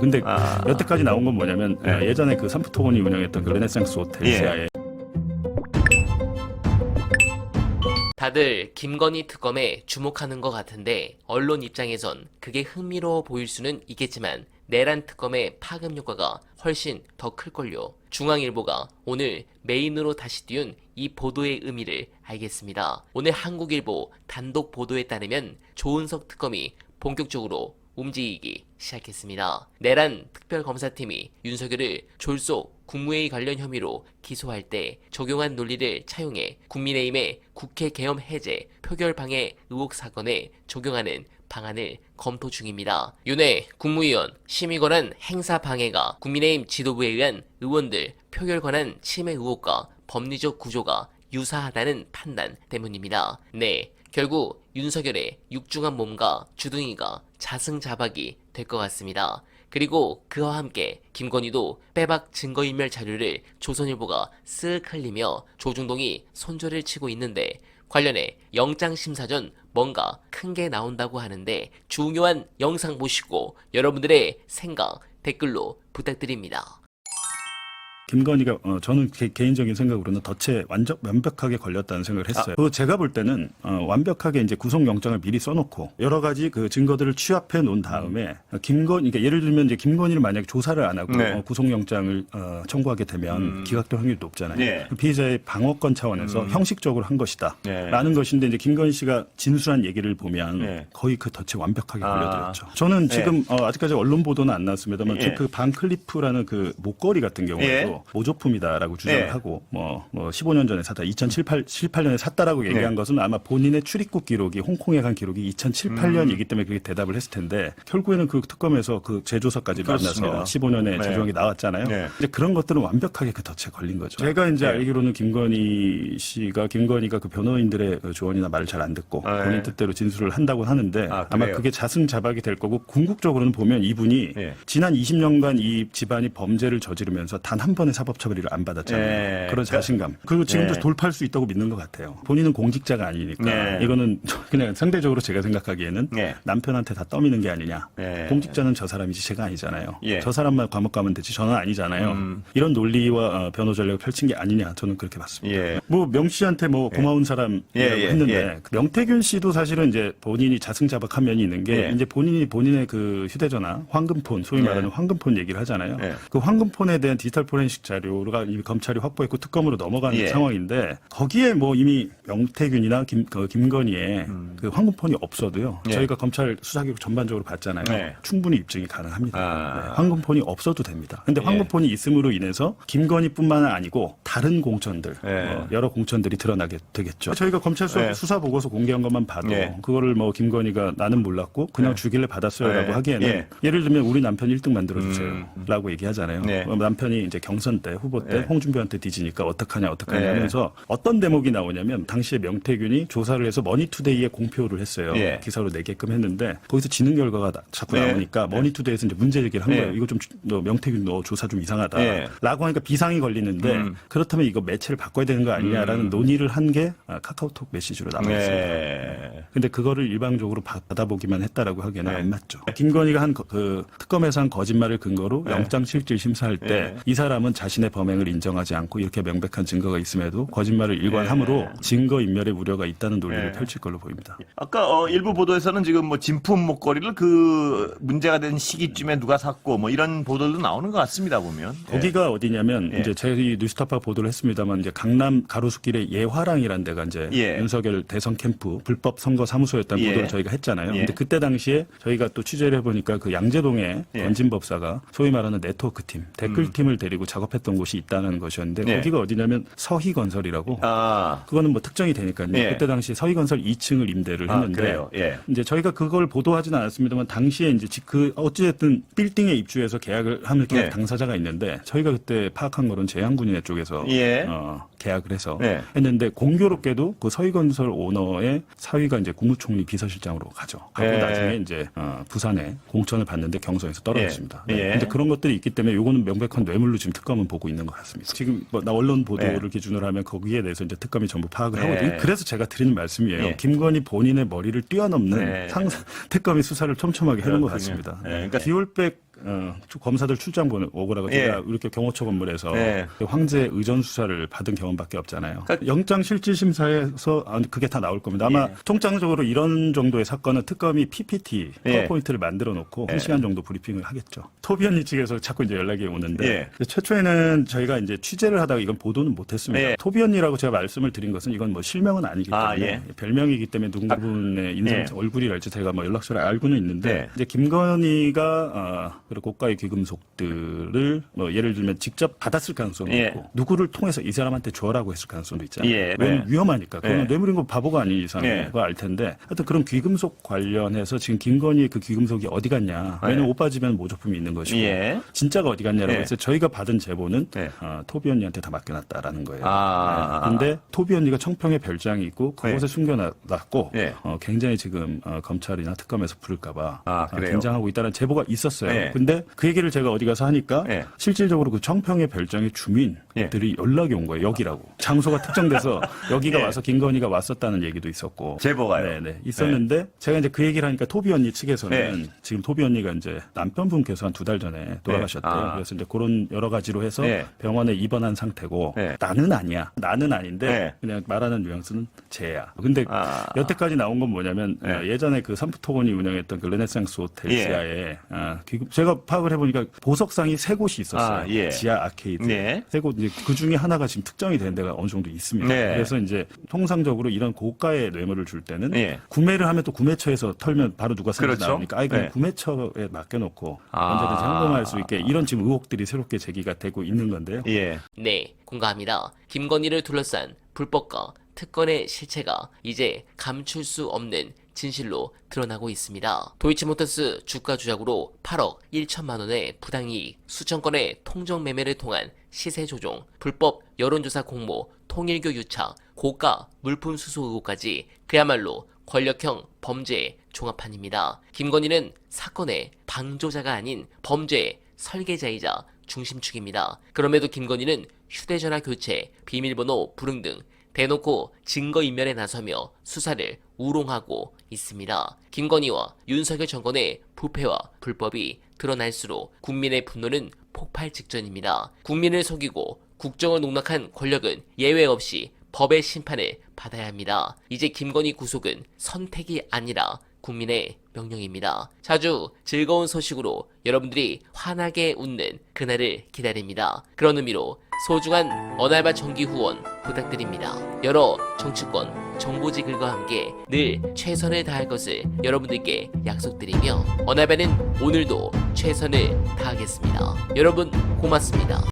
근데 여태까지 나온 건 뭐냐면 예전에 그 삼프토건이 운영했던 그 르네상스 호텔 지하에 다들 김건희 특검에 주목하는 것 같은데 언론 입장에선 그게 흥미로워 보일 수는 있겠지만 내란 특검의 파급 효과가 훨씬 더 클걸요. 중앙일보가 오늘 메인으로 다시 띄운 이 보도의 의미를 알겠습니다. 오늘 한국일보 단독 보도에 따르면 조은석 특검이 본격적으로 움직이기 시작했습니다. 내란 특별검사팀이 윤석열을 졸속 국무회의 관련 혐의로 기소할 때 적용한 논리를 차용해 국민의힘의 국회 계엄 해제 표결 방해 의혹 사건에 적용하는 방안을 검토 중입니다. 윤회 국무위원 심의 권한 행사 방해가 국민의힘 지도부에 의한 의원들 표결 권한 침해 의혹과 법리적 구조가 유사하다는 판단 때문입니다. 네, 결국 윤석열의 육중한 몸과 주둥이가 자승자박이 될 것 같습니다. 그리고 그와 함께 김건희도 빼박 증거인멸 자료를 조선일보가 쓱 흘리며 조중동이 손절을 치고 있는데 관련해 영장심사 전 뭔가 큰 게 나온다고 하는데 중요한 영상 보시고 여러분들의 생각 댓글로 부탁드립니다. 김건희가 저는 개인적인 생각으로는 덫에 완벽하게 걸렸다는 생각을 했어요. 제가 볼 때는 완벽하게 이제 구속영장을 미리 써놓고 여러 가지 그 증거들을 취합해 놓은 다음에 그러니까 예를 들면 이제 김건희를 만약에 조사를 안 하고 구속영장을 청구하게 되면 기각될 확률이 높잖아요. 피의자의 방어권 차원에서 형식적으로 한 것이다라는 것인데 이제 김건희 씨가 진술한 얘기를 보면 거의 그 덫에 완벽하게 걸려들었죠. 저는 지금 아직까지 언론 보도는 안 나왔습니다만 그 반클리프라는 그 목걸이 같은 경우에도 모조품이다라고 주장을 하고 뭐 15년 전에 샀다, 2018년에 샀다라고 얘기한 것은 아마 본인의 출입국 기록이 홍콩에 간 기록이 2007, 8년이기 때문에 그게 대답을 했을 텐데 결국에는 그 특검에서 그 제조사까지 만나서 15년에 제조하게 나왔잖아요. 이제 그런 것들은 완벽하게 그 덫에 걸린 거죠. 제가 이제 알기로는 김건희가 그 변호인들의 그 조언이나 말을 잘 안 듣고 본인 뜻대로 진술을 한다고 하는데 아마 그게 자승자박이 될 거고 궁극적으로는 보면 이분이 지난 20년간 이 집안이 범죄를 저지르면서 단 한 번의 사법 처벌을 안 받았잖아요. 그런 자신감. 그리고 지금도 돌파할 수 있다고 믿는 것 같아요. 본인은 공직자가 아니니까 이거는 그냥 상대적으로 제가 생각하기에는 남편한테 다 떠미는 게 아니냐. 공직자는 저 사람이지 제가 아니잖아요. 저 사람만 감옥 가면 되지 저는 아니잖아요. 이런 논리와 변호 전략을 펼친 게 아니냐 저는 그렇게 봤습니다. 뭐 명 씨한테 뭐 고마운 사람이라고 했는데 명태균 씨도 사실은 이제 본인이 자승자박한 면이 있는 게 이제 본인의 그 휴대전화 황금폰 소위 말하는 황금폰 얘기를 하잖아요. 그 황금폰에 대한 디지털 포렌식 자료가 이미 검찰이 확보했고 특검으로 넘어가는 상황인데 거기에 뭐 이미 명태균이나 김건희의 그 황금폰이 없어도요. 저희가 검찰 수사기록 전반적으로 봤잖아요. 충분히 입증이 가능합니다. 황금폰이 없어도 됩니다. 근데 황금폰이 있음으로 인해서 김건희뿐만 아니고 다른 공천들 여러 공천들이 드러나게 되겠죠. 저희가 검찰 수사 보고서 공개한 것만 봐도 그거를 뭐 김건희가 나는 몰랐고 그냥 주길래 받았어요라고 하기에는 예를 들면 우리 남편 1등 만들어주세요라고 얘기하잖아요. 남편이 이제 경선 때 후보 때 홍준표한테 뒤지니까 어떡하냐 하면서 어떤 대목이 나오냐면 당시에 명태균이 조사를 해서 머니투데이에 공표를 했어요. 기사로 내게끔 했는데 거기서 지는 결과가 자꾸 나오니까 머니투데이에서 이제 문제 제기를 한 거예요. 이거 좀 명태균 너 조사 좀 이상하다라고 하니까 비상이 걸리는데 그렇다면 이거 매체를 바꿔야 되는 거 아니냐라는 논의를 한 게 카카오톡 메시지로 남아있습니다. 근데 그거를 일방적으로 받아보기만 했다라고 하기에는 안 맞죠. 김건희가 그 특검에서 한 거짓말을 근거로 영장실질 심사할 때 이 사람은 자신의 범행을 인정하지 않고 이렇게 명백한 증거가 있음에도 거짓말을 일관함으로 증거인멸의 우려가 있다는 논리를 펼칠 걸로 보입니다. 아까 일부 보도에서는 지금 뭐 진품 목걸이를 그 문제가 된 시기쯤에 누가 샀고 뭐 이런 보도도 나오는 것 같습니다 보면. 거기가 어디냐면 이제 저희 뉴스타파 보도를 했습니다만 이제 강남 가로수길의 예화랑이라는 데가 이제 윤석열 대선 캠프 불법 선거 사무소였다는 보도를 저희가 했잖아요. 근데 그때 당시에 저희가 또 취재를 해보니까 그 양재동에 건진법사가 소위 말하는 네트워크 팀, 댓글 팀을 데리고 작업했던 곳이 있다는 것이었는데 거기가 어디냐면 서희건설이라고 그거는 뭐 특정이 되니까요. 그때 당시 서희건설 2층을 임대를 했는데 이제 저희가 그걸 보도하지는 않았습니다만 당시에 이제 그 어찌됐든 빌딩에 입주해서 계약을 하는 계약 당사자가 있는데 저희가 그때 파악한 거는 제양군인회 쪽에서 계약을 해서 네. 했는데 공교롭게도 그 서희건설 오너의 사위가 이제 국무총리 비서실장으로 가죠. 하고 네. 나중에 이제 부산에 공천을 받는데 경선에서 떨어졌습니다. 예. 예. 근데 그런 것들이 있기 때문에 요거는 명백한 뇌물로 지금 특검은 보고 있는 것 같습니다. 지금 뭐 나 언론 보도를 기준으로 하면 거기에 대해서 이제 특검이 전부 파악을 하거든요. 그래서 제가 드리는 말씀이에요. 예. 김건희 본인의 머리를 뛰어넘는 네. 특검이 수사를 촘촘하게 해놓은 것 그렇군요. 같습니다. 네, 그러니까 기올백 검사들 출장 오고라고 제가 이렇게 경호처 건물에서 황제 의전 수사를 받은 경험밖에 없잖아요. 영장 실질 심사에서 그게 다 나올 겁니다. 아마 통장적으로 이런 정도의 사건은 특검이 PPT 파워포인트를 만들어 놓고 1시간 정도 브리핑을 하겠죠. 토비언니 측에서 자꾸 이제 연락이 오는데 최초에는 저희가 이제 취재를 하다가 이건 보도는 못했습니다. 토비언니라고 제가 말씀을 드린 것은 이건 뭐 실명은 아니기 때문에 별명이기 때문에 누군가분의 인성 얼굴이랄지 제가 뭐 연락처를 알고는 있는데 이제 김건희가 그리고 고가의 귀금속들을 뭐 예를 들면 직접 받았을 가능성도 있고 누구를 통해서 이 사람한테 줘라고 했을 가능성도 있잖아요. 왜냐면 위험하니까. 그러면 뇌물인 거 바보가 아닌 이상은 알 텐데 하여튼 그런 귀금속 관련해서 지금 김건희의 그 귀금속이 어디 갔냐. 왜냐면 오빠 집에는 모조품이 있는 것이고 진짜가 어디 갔냐라고 해서 저희가 받은 제보는 토비 언니한테 다 맡겨놨다라는 거예요. 근데 토비 언니가 청평에 별장이 있고 그곳에 숨겨놨고 굉장히 지금 검찰이나 특검에서 부를까 봐 긴장하고 있다는 제보가 있었어요. 근데 그 얘기를 제가 어디 가서 하니까 실질적으로 그 청평의 별장의 주민들이 연락이 온 거예요. 여기라고. 장소가 특정돼서 여기가 와서 김건희가 왔었다는 얘기도 있었고. 제보가요? 네, 있었는데 제가 이제 그 얘기를 하니까 토비 언니 측에서는 지금 토비 언니가 이제 남편분께서 한 2달 전에 돌아가셨대요. 그래서 이제 그런 여러 가지로 해서 병원에 입원한 상태고 나는 아니야. 나는 아닌데 그냥 말하는 뉘앙스는 쟤야. 근데 여태까지 나온 건 뭐냐면 예전에 그 삼프토건이 운영했던 그 르네상스 호텔 지하에 제가 파악을 해보니까 보석상이 3곳이 있었어요. 지하 아케이드. 3곳 이제 그 중에 하나가 지금 특정이 된 데가 어느 정도 있습니다. 그래서 이제 통상적으로 이런 고가의 뇌물을 줄 때는 구매를 하면 또 구매처에서 털면 바로 누가 사는지 나오니까 그냥 구매처에 맡겨놓고 언제든지 항공할 수 있게 이런 지금 의혹들이 새롭게 제기가 되고 있는 건데요. 네, 공감합니다. 김건희를 둘러싼 불법과 특권의 실체가 이제 감출 수 없는 진실로 드러나고 있습니다. 도이치모터스 주가 조작으로 8억 1천만 원의 부당이익, 수천 건의 통정 매매를 통한 시세 조종, 불법 여론조사 공모, 통일교 유착, 고가 물품 수수 의혹까지 그야말로 권력형 범죄의 종합판입니다. 김건희는 사건의 방조자가 아닌 범죄의 설계자이자 중심축입니다. 그럼에도 김건희는 휴대전화 교체, 비밀번호 불응 등 대놓고 증거인멸에 나서며 수사를 우롱하고 있습니다. 김건희와 윤석열 정권의 부패와 불법이 드러날수록 국민의 분노는 폭발 직전입니다. 국민을 속이고 국정을 농락한 권력은 예외 없이 법의 심판을 받아야 합니다. 이제 김건희 구속은 선택이 아니라 국민의 명령입니다. 자주 즐거운 소식으로 여러분들이 환하게 웃는 그날을 기다립니다. 그런 의미로 소중한 언알바 정기 후원 부탁드립니다. 여러 정치권, 정보지글과 함께 늘 최선을 다할 것을 여러분들께 약속드리며 언알바는 오늘도 최선을 다하겠습니다. 여러분 고맙습니다.